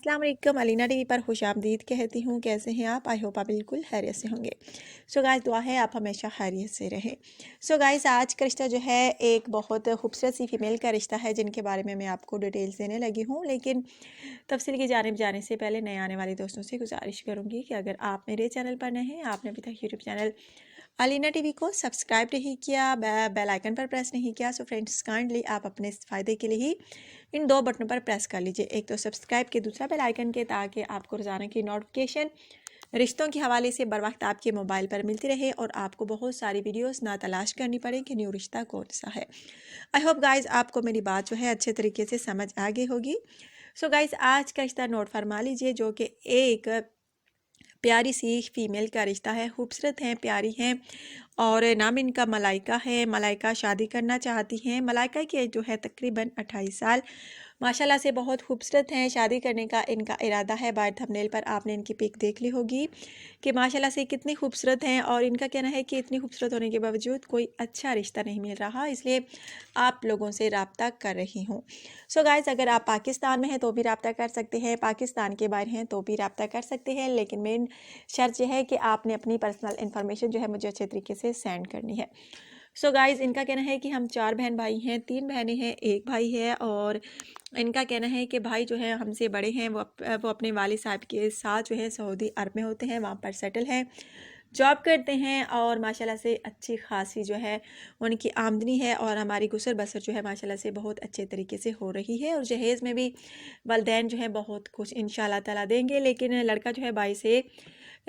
अस्सलाम वालेकुम। अलीना टीवी पर खुशामदीद कहती हूँ। कैसे हैं आप? आई होप आप बिल्कुल खैरियत से होंगे। सो गाइस, दुआ है आप हमेशा खैरियत से रहें। सो गाइस, आज का रिश्ता जो है एक बहुत खूबसूरत सी फीमेल का रिश्ता है, जिनके बारे में मैं आपको डिटेल्स देने लगी हूँ। लेकिन तफसील की जानिब जाने से पहले नए आने वाले दोस्तों से गुजारिश करूँगी कि अगर आप मेरे चैनल पर नए हैं, आपने अभी तक यूट्यूब चैनल अलीना टीवी को सब्सक्राइब नहीं किया, बेल आइकन पर प्रेस नहीं किया, सो फ्रेंड्स काइंडली आप अपने फ़ायदे के लिए ही इन दो बटनों पर प्रेस कर लीजिए, एक तो सब्सक्राइब के, दूसरा बेल आइकन के, ताकि आपको रोज़ाना की नोटिफिकेशन रिश्तों के हवाले से बर वक्त आपके मोबाइल पर मिलती रहे और आपको बहुत सारी वीडियोस ना तलाश करनी पड़े कि न्यू रिश्ता कौन सा है। आई होप गाइज आपको मेरी बात जो है अच्छे तरीके से समझ आ गई होगी। सो गाइज, आज का रिश्ता नोट फरमा लीजिए, जो कि एक प्यारी सी फीमेल का रिश्ता है। खूबसूरत हैं, प्यारी हैं और नाम इनका मलाइका है। मलाइका शादी करना चाहती हैं। मलाइका की एज जो है तकरीबन 28 साल। माशाल्लाह से बहुत खूबसूरत हैं। शादी करने का इनका इरादा है। बाय थंबनेल पर आपने इनकी पिक देख ली होगी कि माशाल्लाह से कितनी खूबसूरत हैं, और इनका कहना है कि इतनी खूबसूरत होने के बावजूद कोई अच्छा रिश्ता नहीं मिल रहा, इसलिए आप लोगों से रब्ता कर रही हूँ। सो गाइज़, अगर आप पाकिस्तान में हैं तो भी रब्ता कर सकते हैं, पाकिस्तान के बाहर हैं तो भी रब्ता कर सकते हैं, लेकिन मेन शर्त यह है कि आपने अपनी पर्सनल इन्फॉर्मेशन जो है मुझे अच्छे तरीके से सेंड करनी है। सो गाइज़, इनका कहना है कि हम 4 बहन भाई हैं, 3 बहनें हैं, 1 भाई है। और इनका कहना है कि भाई जो है हमसे बड़े हैं, वो अपने वालिद साहब के साथ जो है सऊदी अरब में होते हैं, वहाँ पर सेटल हैं, जॉब करते हैं और माशाल्लाह से अच्छी खासी जो है उनकी आमदनी है, और हमारी गुसर बसर जो है माशाल्लाह से बहुत अच्छे तरीके से हो रही है। और जहेज़ में भी वालिदैन जो है बहुत कुछ इंशाल्लाह ताला देंगे, लेकिन लड़का जो है भाई से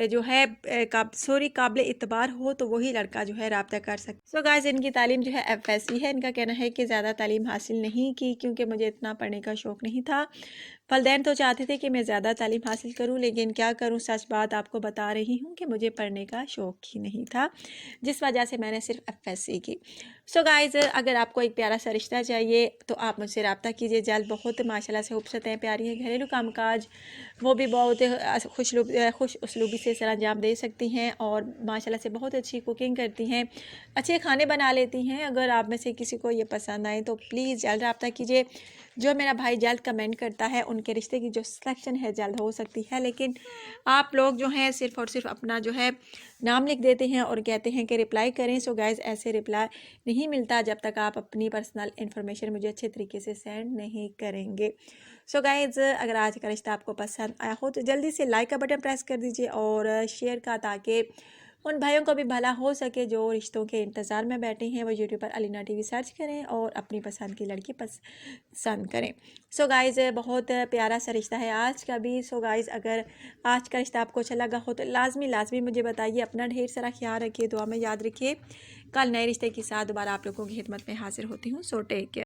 जो है काबिल इतबार हो तो वही लड़का जो है रब्ता कर सकते। सो गाइस, इनकी तालीम जो है FSC है। इनका कहना है कि ज़्यादा तालीम हासिल नहीं की, क्योंकि मुझे इतना पढ़ने का शौक़ नहीं था। वालिदैन तो चाहते थे कि मैं ज़्यादा तालीम हासिल करूं, लेकिन क्या करूं, सच बात आपको बता रही हूं कि मुझे पढ़ने का शौक़ ही नहीं था, जिस वजह से मैंने सिर्फ FSC की। सो गाइज़, अगर आपको एक प्यारा सा रिश्ता चाहिए तो आप मुझसे रब्ता कीजिए जल्द। बहुत माशाल्लाह से खूबसूरत हैं, प्यारी हैं, घरेलू कामकाज वो भी बहुत खुश उसलूबी से सरअंजाम दे सकती हैं, और माशाल्लाह से बहुत अच्छी कुकिंग करती हैं, अच्छे खाने बना लेती हैं। अगर आप में से किसी को ये पसंद आए तो प्लीज़ जल्द रब्ता कीजिए। जो मेरा भाई जल्द कमेंट करता है उनके रिश्ते की जो सिलेक्शन है जल्द हो सकती है, लेकिन आप लोग जो हैं सिर्फ़ और सिर्फ अपना जो है नाम लिख देते हैं और कहते हैं कि रिप्लाई करें। सो गाइज़, ऐसे रिप्लाई नहीं मिलता जब तक आप अपनी पर्सनल इन्फॉर्मेशन मुझे अच्छे तरीके से सेंड नहीं करेंगे। सो गाइज़, अगर आज का रिश्ता आपको पसंद आया हो तो जल्दी से लाइक का बटन प्रेस कर दीजिए और शेयर का, ताकि उन भाइयों को भी भला हो सके जो रिश्तों के इंतज़ार में बैठे हैं। वो यूट्यूब पर अलीना टीवी सर्च करें और अपनी पसंद की लड़की पसंद करें। सो गाइज़, बहुत प्यारा सा रिश्ता है आज का भी। सो गाइज़, अगर आज का रिश्ता आपको अच्छा लगा हो तो लाजमी मुझे बताइए। अपना ढेर सारा ख्याल रखिए, दुआ में याद रखिए। कल नए रिश्ते के साथ दोबारा आप लोगों की खिदमत में हाजिर होती हूँ। So take care.